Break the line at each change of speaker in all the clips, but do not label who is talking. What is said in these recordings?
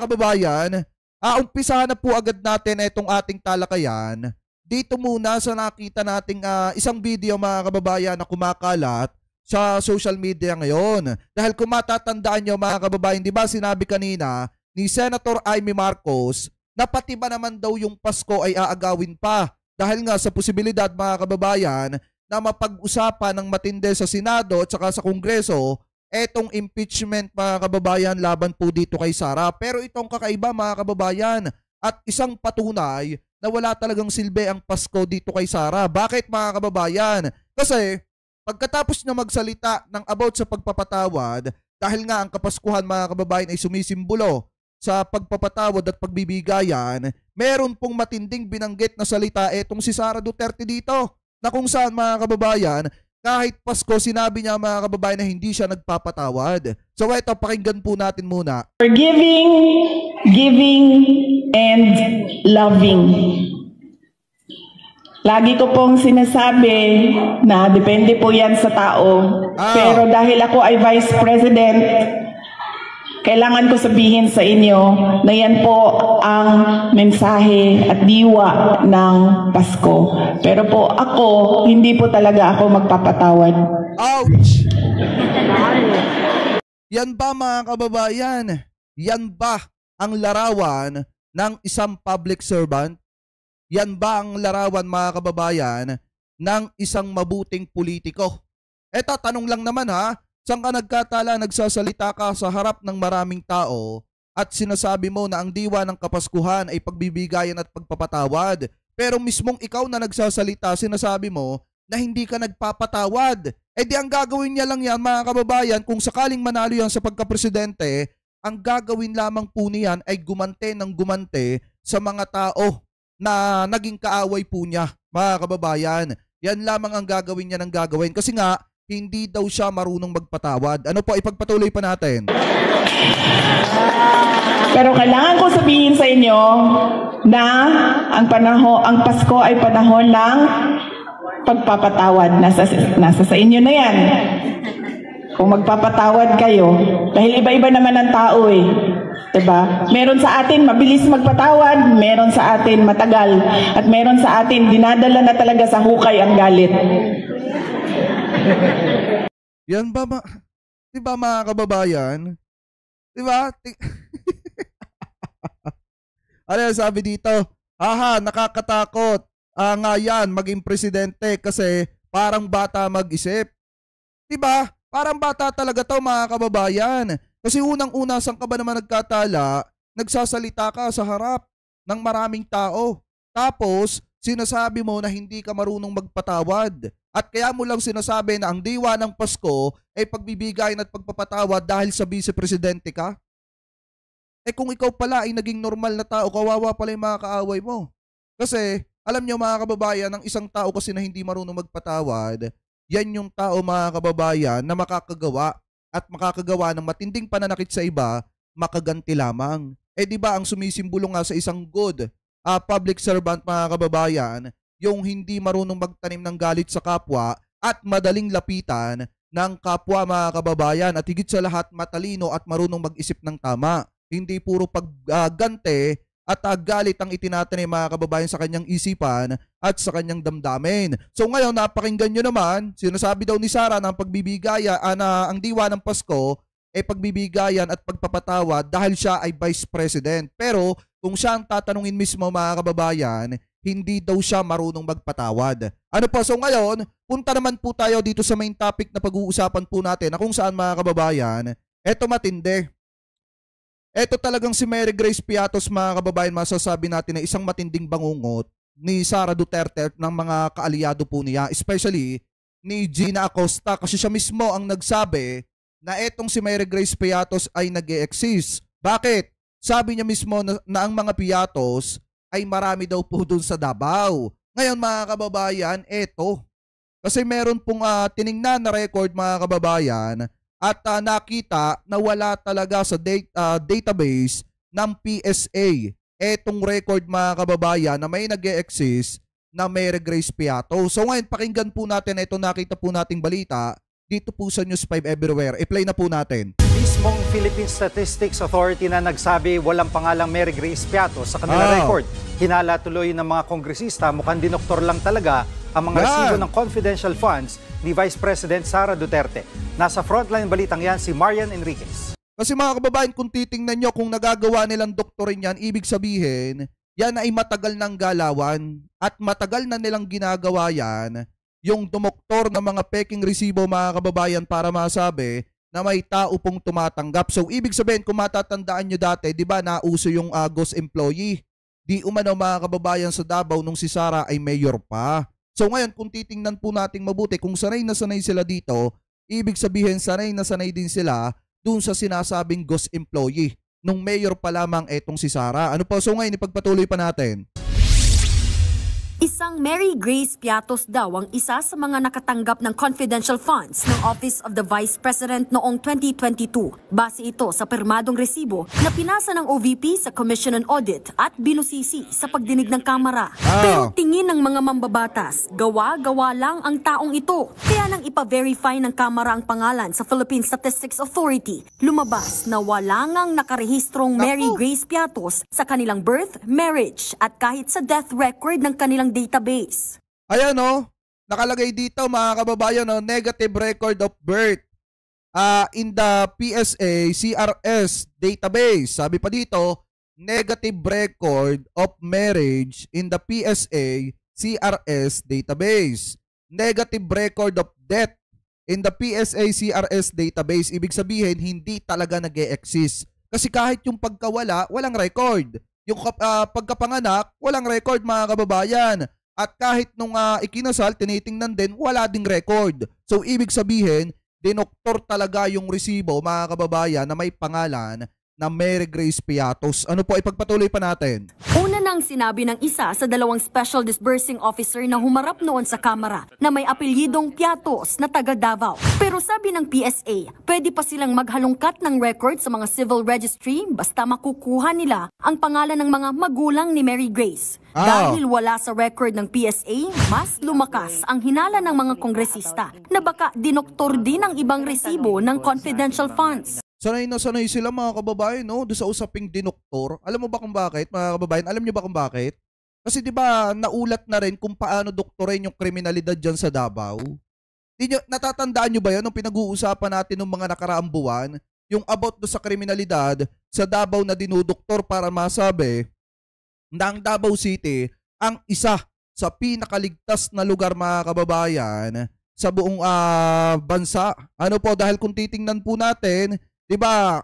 mga kababayan, umpisahan na po agad natin itong ating talakayan. Dito muna sa nakita nating isang video mga kababayan na kumakalat sa social media ngayon. Dahil kung matatandaan nyo mga kababayan, di ba sinabi kanina ni Senator Amy Marcos na pati ba naman daw yung Pasko ay aagawin pa. Dahil nga sa posibilidad mga kababayan na mapag-usapan ng matindi sa Senado at saka sa Kongreso etong impeachment mga kababayan laban po dito kay Sara. Pero itong kakaiba mga kababayan at isang patunay na wala talagang silbi ang Pasko dito kay Sara. Bakit mga kababayan? Kasi pagkatapos niya magsalita ng about sa pagpapatawad, dahil nga ang Kapaskuhan mga kababayan ay sumisimbolo sa pagpapatawad at pagbibigayan, meron pong matinding binanggit na salita etong si Sara Duterte dito na kung saan mga kababayan kahit Pasko, sinabi niya mga kababayan na hindi siya nagpapatawad. So ito, pakinggan po natin muna.
Forgiving, giving, and loving. Lagi ko pong sinasabi na depende po yan sa tao. Pero dahil ako ay Vice President, kailangan ko sabihin sa inyo na yan po ang mensahe at diwa ng Pasko. Pero po ako, hindi po talaga ako magpapatawad.
Ouch! Yan ba mga kababayan? Yan ba ang larawan ng isang public servant? Yan ba ang larawan mga kababayan ng isang mabuting politiko? Eto, tanong lang naman ha. Saan ka nagkatala, nagsasalita ka sa harap ng maraming tao at sinasabi mo na ang diwa ng Kapaskuhan ay pagbibigayan at pagpapatawad. Pero mismong ikaw na nagsasalita, sinasabi mo na hindi ka nagpapatawad. Eh di ang gagawin niya lang yan mga kababayan, kung sakaling manalo yan sa pagkapresidente, ang gagawin lamang po niyan ay gumante ng gumante sa mga tao na naging kaaway po niya mga kababayan. Yan lamang ang gagawin niya ng gagawin kasi nga, hindi daw siya marunong magpatawad. Ano po, ipagpatuloy pa natin.
Pero kailangan ko sabihin sa inyo na ang Pasko ay panahon ng pagpapatawad. Nasa sa inyo na yan. Kung magpapatawad kayo, dahil iba-iba naman ang tao eh. Diba? Meron sa atin mabilis magpatawad, meron sa atin matagal, at meron sa atin dinadala na talaga sa hukay ang galit.
Yan ba diba mga kababayan? Diba? Ano yung sabi dito? Aha, nakakatakot. Nga yan, maging presidente kasi parang bata mag-isip. Diba? Parang bata talaga to mga kababayan. Kasi unang-una, saan ka ba naman nagkatala, nagsasalita ka sa harap ng maraming tao. Tapos, sinasabi mo na hindi ka marunong magpatawad. At kaya mo lang sinasabi na ang diwa ng Pasko ay pagbibigayan at pagpapatawad dahil sa vice-presidente ka? Eh kung ikaw pala ay naging normal na tao, kawawa pala yung mga kaaway mo. Kasi, alam nyo mga kababayan, ang isang tao kasi na hindi marunong magpatawad, yan yung tao mga kababayan na makakagawa at makakagawa ng matinding pananakit sa iba, makaganti lamang. Eh di ba ang sumisimbolo nga sa isang good public servant mga kababayan, yung hindi marunong magtanim ng galit sa kapwa at madaling lapitan ng kapwa mga kababayan at higit sa lahat matalino at marunong mag-isip ng tama. Hindi puro paggante at galit ang itinatanim mga kababayan sa kanyang isipan at sa kanyang damdamin. So ngayon napakinggan nyo naman, sinasabi daw ni Sara na ang pagbibigaya na ang diwa ng Pasko ay pagbibigayan at pagpapatawad dahil siya ay Vice President. Pero kung siya ang tatanungin mismo mga kababayan, hindi daw siya marunong magpatawad. Ano po? So ngayon, punta naman po tayo dito sa main topic na pag-uusapan po natin na kung saan mga kababayan, eto matindi. Eto talagang si Mary Grace Piatos mga kababayan, masasabi natin na isang matinding bangungot ni Sara Duterte ng mga kaalyado po niya, especially ni Gina Acosta kasi siya mismo ang nagsabi na etong si Mary Grace Piatos ay nag-e-exist. Bakit? Sabi niya mismo na ang mga Piatos ay marami daw po dun sa Davao. Ngayon mga kababayan, eto. Kasi meron pong tiningnan na record mga kababayan at nakita na wala talaga sa database ng PSA. Etong record mga kababayan na may nag-e-exist na Mary Grace Piatos. So ngayon pakinggan po natin ito, nakita po nating balita dito po sa News 5 Everywhere. I-play na po natin.
This Mismong Philippine Statistics Authority na nagsabi walang pangalang Mary Grace Piatos sa kanilang record. Hinala tuloy ng mga kongresista, mukhang dinoktor lang talaga ang mga resibo ng confidential funds ni Vice President Sara Duterte. Nasa frontline balitang yan si Marian Enriquez.
Kasi mga kababayan, kung titingnan nyo, kung nagagawa nilang doktorin yan, ibig sabihin, yan ay matagal ng galawan at matagal na nilang ginagawa yan, yung dumoktor ng mga peking resibo mga kababayan para masabi na may tao pong tumatanggap. So ibig sabihin, kung matatandaan nyo dati, di ba nauso yung ghost employee? Di umano mga kababayan sa Davao nung si Sara ay mayor pa. So ngayon, kung titingnan po nating mabuti, kung sanay na sanay sila dito, ibig sabihin sanay na sanay din sila dun sa sinasabing ghost employee nung mayor pa lamang etong si Sara. Ano po? So ngayon, ipagpatuloy pa natin.
Isang Mary Grace Piatos daw ang isa sa mga nakatanggap ng confidential funds ng Office of the Vice President noong 2022. Base ito sa permadong resibo na pinasa ng OVP sa Commission on Audit at binusisi sa pagdinig ng Kamara. Pero tingin ng mga mambabatas, gawa-gawa lang ang taong ito. Kaya nang ipa-verify ng Kamara ang pangalan sa Philippine Statistics Authority, lumabas na wala ngang nakarehistrong Mary Grace Piatos sa kanilang birth, marriage at kahit sa death record ng kanilang database.
Ayan nakalagay dito mga kababayan negative record of birth in the PSA CRS database. Sabi pa dito, negative record of marriage in the PSA CRS database. Negative record of death in the PSA CRS database. Ibig sabihin, hindi talaga nag-e-exist. Kasi kahit yung pagkawala, walang record. Yung pagkapanganak, walang record mga kababayan. At kahit nung ikinasal, tinitingnan din, wala ding record. So ibig sabihin, dinoktor talaga yung resibo mga kababayan na may pangalan na Mary Grace Piatos. Ano po, ipagpatuloy pa natin.
Una nang sinabi ng isa sa dalawang special disbursing officer na humarap noon sa Kamara na may apelyidong Piatos na taga Davao. Pero sabi ng PSA, pwede pa silang maghalongkat ng record sa mga civil registry basta makukuha nila ang pangalan ng mga magulang ni Mary Grace. Dahil wala sa record ng PSA, mas lumakas ang hinala ng mga kongresista na baka dinoktor din ang ibang resibo ng confidential funds.
Sanay na sanay sila mga kababayan doon sa usaping dinoktor. Alam mo ba kung bakit mga kababayan? Alam niyo ba kung bakit? Kasi di ba naulat na rin kung paano doktorin yung kriminalidad dyan sa Davao? Natatandaan niyo ba yan nung pinag-uusapan natin ng mga nakaraang buwan? Yung about do sa kriminalidad sa Davao na dinudoktor para masabi na ang Davao City ang isa sa pinakaligtas na lugar mga kababayan sa buong bansa. Ano po, dahil kung titingnan po natin, diba,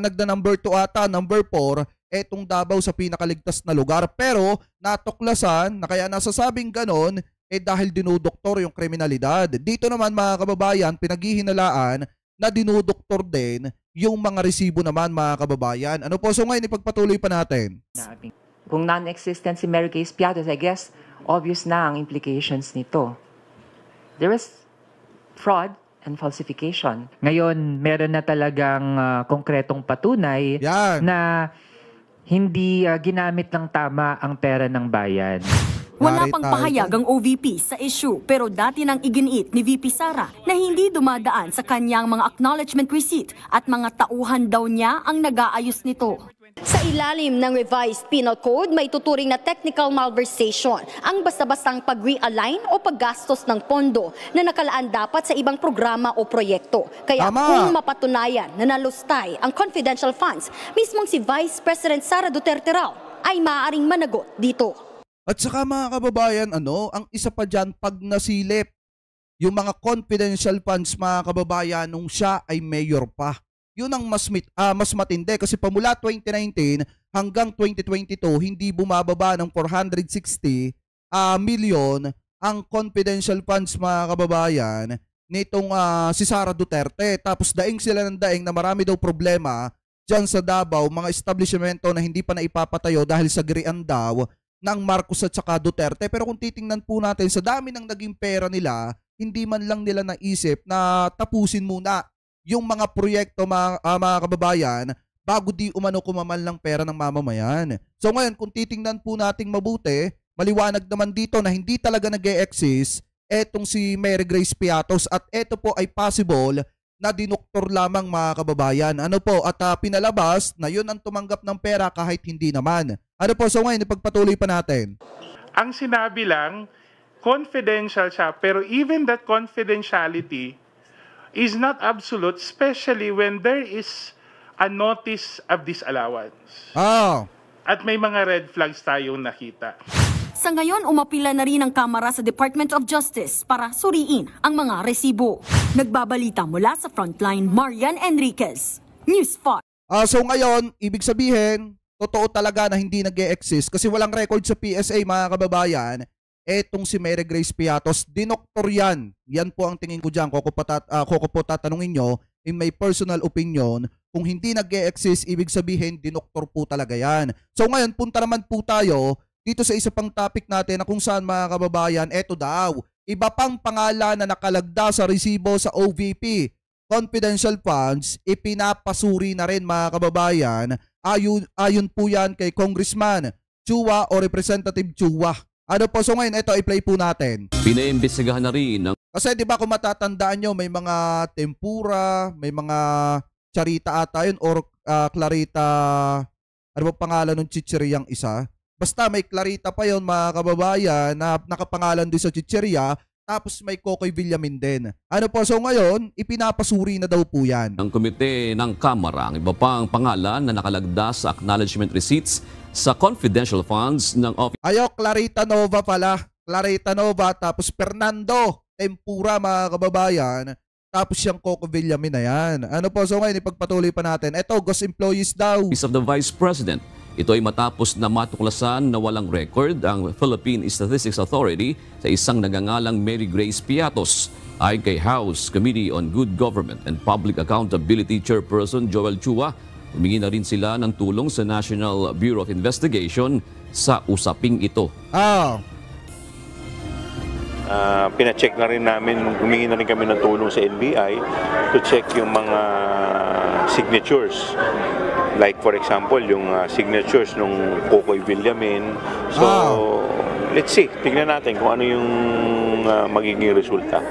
nagda number 2 ata, number 4, etong Davao sa pinakaligtas na lugar. Pero natuklasan na kaya nasasabing ganon, dahil dinudoktor yung kriminalidad. Dito naman mga kababayan, pinaghihinalaan na dinudoktor din yung mga resibo naman mga kababayan. Ano po, so ngayon ipagpatuloy pa natin.
Kung non-existent si Mary Grace Piatos, I guess, obvious na ang implications nito. There is fraud and falsification. Ngayon, meron na talagang konkretong patunay na hindi ginamit ng tama ang pera ng bayan.
Wala pang pahayag ang OVP sa issue pero dati nang iginiit ni VP Sara na hindi dumadaan sa kanyang mga acknowledgement receipt at mga tauhan daw niya ang nag-aayos nito.
Sa ilalim ng revised penal code, may tuturing na technical malversation ang basta-bastang pag-realign o paggastos ng pondo na nakalaan dapat sa ibang programa o proyekto. Kaya kung mapatunayan na nalustay ang confidential funds, mismong si Vice President Sara Duterte raw ay maaaring managot dito.
At saka mga kababayan, ang isa pa dyan, pag nasilip yung mga confidential funds mga kababayan nung siya ay mayor pa. Yun ang mas matindi kasi pamula 2019 hanggang 2022 hindi bumababa ng 460 million ang confidential funds mga kababayan nitong si Sara Duterte. Tapos daing sila ng daing na marami daw problema dyan sa Davao, mga establishmento na hindi pa naipapatayo dahil sa girian daw ng Marcos at saka Duterte. Pero kung titingnan po natin sa dami ng naging pera nila, hindi man lang nila naisip na tapusin muna yung mga proyekto mga kababayan bago di umano kumamal ng pera ng mamamayan. So ngayon, kung titingnan po nating mabuti, maliwanag naman dito na hindi talaga nag-e-exist etong si Mary Grace Piatos at ito po ay possible na dinoktor lamang mga kababayan. Ano po, at pinalabas na yun ang tumanggap ng pera kahit hindi naman. Ano po, so ngayon ipagpatuloy pa natin.
Ang sinabi lang, confidential siya, pero even that confidentiality is not absolute, especially when there is a notice of disallowance. At may mga red flags tayong nakita.
Sa ngayon, umapila na rin ang Kamara sa Department of Justice para suriin ang mga resibo. Nagbabalita mula sa Frontline, Marian Enriquez, News 5.
So ngayon, ibig sabihin, totoo talaga na hindi nag-e-exist kasi walang record sa PSA mga kababayan. Etong si Mary Grace Piatos, dinoktor yan. Yan po ang tingin ko dyan. Koko po tatanungin nyo, in my personal opinion, kung hindi nag-e-exist, ibig sabihin, dinoktor po talaga yan. So ngayon, punta naman po tayo dito sa isa pang topic natin na kung saan mga kababayan, eto daw, iba pang pangalan na nakalagda sa resibo sa OVP, confidential funds, ipinapasuri na rin mga kababayan. Ayon po yan kay Congressman Chua o Representative Chua. Ano po, so ngayon, ito i-play po natin.
Pinaimbestigahan na rin ng...
Kasi di ba kung matatandaan nyo, may mga tempura, may mga charita ata yun, or clarita, ano ba pangalan ng chichiriyang isa? Basta may clarita pa yon mga kababayan na nakapangalan doon sa chichirya, tapos may Kokoy Villamin din. Ano po, so ngayon, ipinapasuri na daw po yan.
Ng komite ng Kamara ang iba pang pangalan na nakalagda sa acknowledgement receipts sa confidential funds ng office.
Clarita Nova pala. Clarita Nova, tapos Fernando Tempura mga kababayan, tapos siyang Coco Villamin na yan. Ano po, so ngayon, ipagpatuloy pa natin. Ito, ghost employees daw.
Office of the Vice President. Ito ay matapos na matuklasan na walang record ang Philippine Statistics Authority sa isang nagangalang Mary Grace Piatos. Ayon kay House Committee on Good Government and Public Accountability Chairperson Joel Chua, humingi na rin sila ng tulong sa National Bureau of Investigation sa usaping ito.
Pina-check na rin namin, humingi na rin kami ng tulong sa NBI to check yung mga signatures. Like for example, yung signatures nung Kokoy Villamin. So, let's see. Tingnan natin kung ano yung magiging resulta.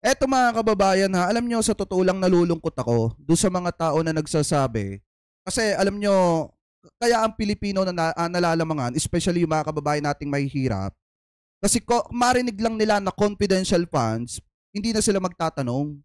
Eto mga kababayan ha, alam nyo sa totoo lang nalulungkot ako doon sa mga tao na nagsasabi. Kasi alam nyo, kaya ang Pilipino na nalalamangan, especially yung mga kababayan nating mahihirap, kasi marinig lang nila na confidential funds, hindi na sila magtatanong.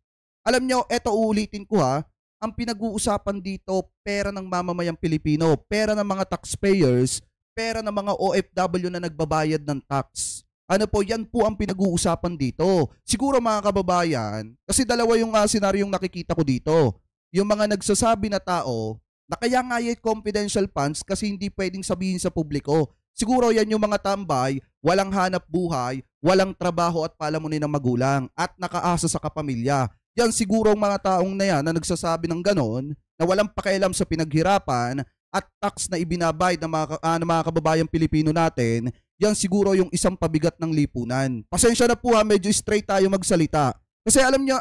Alam nyo, eto uulitin ko ha, ang pinag-uusapan dito, pera ng mamamayang Pilipino, pera ng mga taxpayers, pera ng mga OFW na nagbabayad ng tax. Ano po, yan po ang pinag-uusapan dito. Siguro mga kababayan, kasi dalawa yung senaryong nakikita ko dito. Yung mga nagsasabi na tao, na kaya nga yung confidential funds kasi hindi pwedeng sabihin sa publiko. Siguro yan yung mga tambay, walang hanap buhay, walang trabaho at palamunin ng magulang, at nakaasa sa kapamilya. Yan siguro ang mga taong na yan na nagsasabi ng ganon, na walang pakialam sa pinaghirapan at tax na ibinabayad ng mga kababayang Pilipino natin, yan siguro yung isang pabigat ng lipunan. Pasensya na po ha, medyo straight tayo magsalita. Kasi alam niyo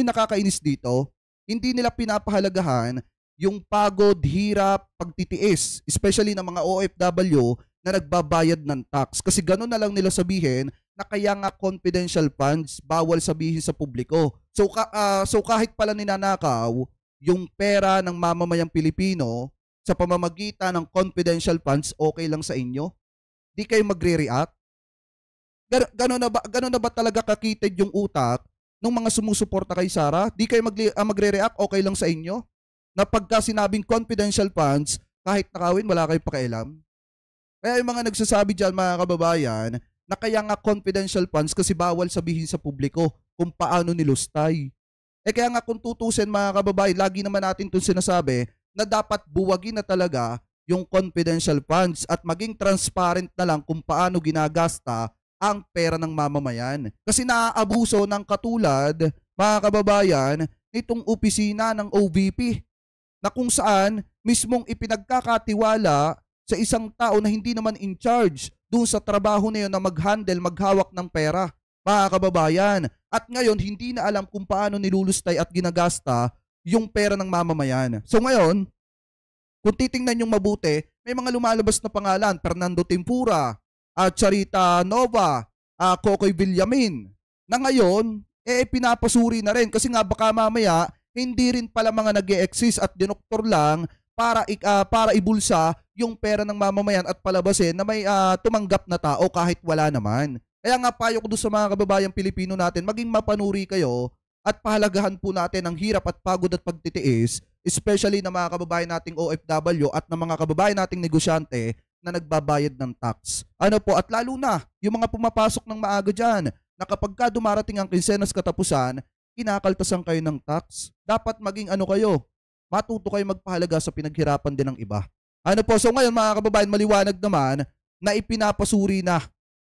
yung nakakainis dito, hindi nila pinapahalagahan yung pagod, hirap, pagtitiis, especially ng mga OFW na nagbabayad ng tax. Kasi ganon na lang nila sabihin na kaya nga confidential funds, bawal sabihin sa publiko. So kahit pala ninanakaw yung pera ng mamamayang Pilipino sa pamamagitan ng confidential funds, okay lang sa inyo? Di kayo magre-react? Gano'n na ba talaga kakitid yung utak ng mga sumusuporta kay Sara? Di kayo magre-react, okay lang sa inyo? Na pagka sinabing confidential funds, kahit nakawin, wala kayong pakialam? Kaya yung mga nagsasabi dyan, mga kababayan, na kaya nga confidential funds kasi bawal sabihin sa publiko kung paano nilustay. Kaya nga kung tutusin mga kababayan, lagi naman natin itong sinasabi na dapat buwagin na talaga yung confidential funds at maging transparent na lang kung paano ginagasta ang pera ng mamamayan. Kasi naaabuso ng katulad, mga kababayan, nitong opisina ng OVP na kung saan mismong ipinagkakatiwala sa isang tao na hindi naman in charge doon sa trabaho na yun na mag-handle, maghawak ng pera, mga kababayan. At ngayon, hindi na alam kung paano nilulustay at ginagasta yung pera ng mamamayan. So ngayon, kung titingnan yung mabuti, may mga lumalabas na pangalan, Fernando Tempura, Charita Nova, Kokoy Villamin, na ngayon, pinapasuri na rin kasi nga baka mamaya hindi rin pala mga nag-e-exist at dinoktor lang para ibulsa yung pera ng mamamayan at palabasin na may tumanggap na tao kahit wala naman. Kaya nga payo ko doon sa mga kababayang Pilipino natin, maging mapanuri kayo at pahalagahan po natin ang hirap at pagod at pagtitiis, especially na mga kababayan nating OFW at ng mga kababayan nating negosyante na nagbabayad ng tax. Ano po, at lalo na yung mga pumapasok ng maaga dyan, na kapag ka dumarating ang kinsenas katapusan, kinakaltasan kayo ng tax. Dapat maging kayo, matuto kayo magpahalaga sa pinaghirapan din ng iba. Ano po, so ngayon mga kababayan, maliwanag naman na ipinapasuri na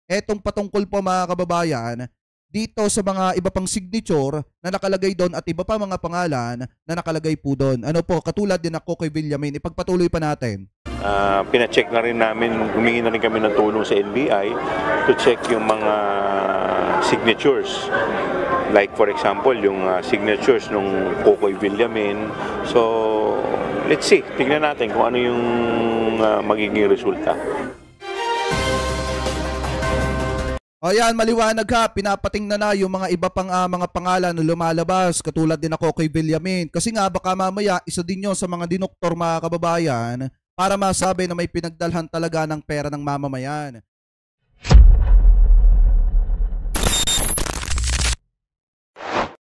etong patungkol po mga kababayan dito sa mga iba pang signature na nakalagay doon at iba pa mga pangalan na nakalagay po doon. Ano po, katulad din ako kay Villamin, ipagpatuloy pa natin.
Pina-check na rin namin, humingi na rin kami ng tulong sa NBI to check yung mga signatures. Like for example, yung signatures nung Kokoy Villamin. So, let's see. Tingnan natin kung ano yung magiging resulta.
O yan, maliwanag ha. Pinapatingnan na yung mga iba pang mga pangalan na lumalabas. Katulad din ako kay Villamin. Kasi nga baka mamaya isa din yun sa mga dinoktor mga kababayan para masabi na may pinagdalhan talaga ng pera ng mamamayan.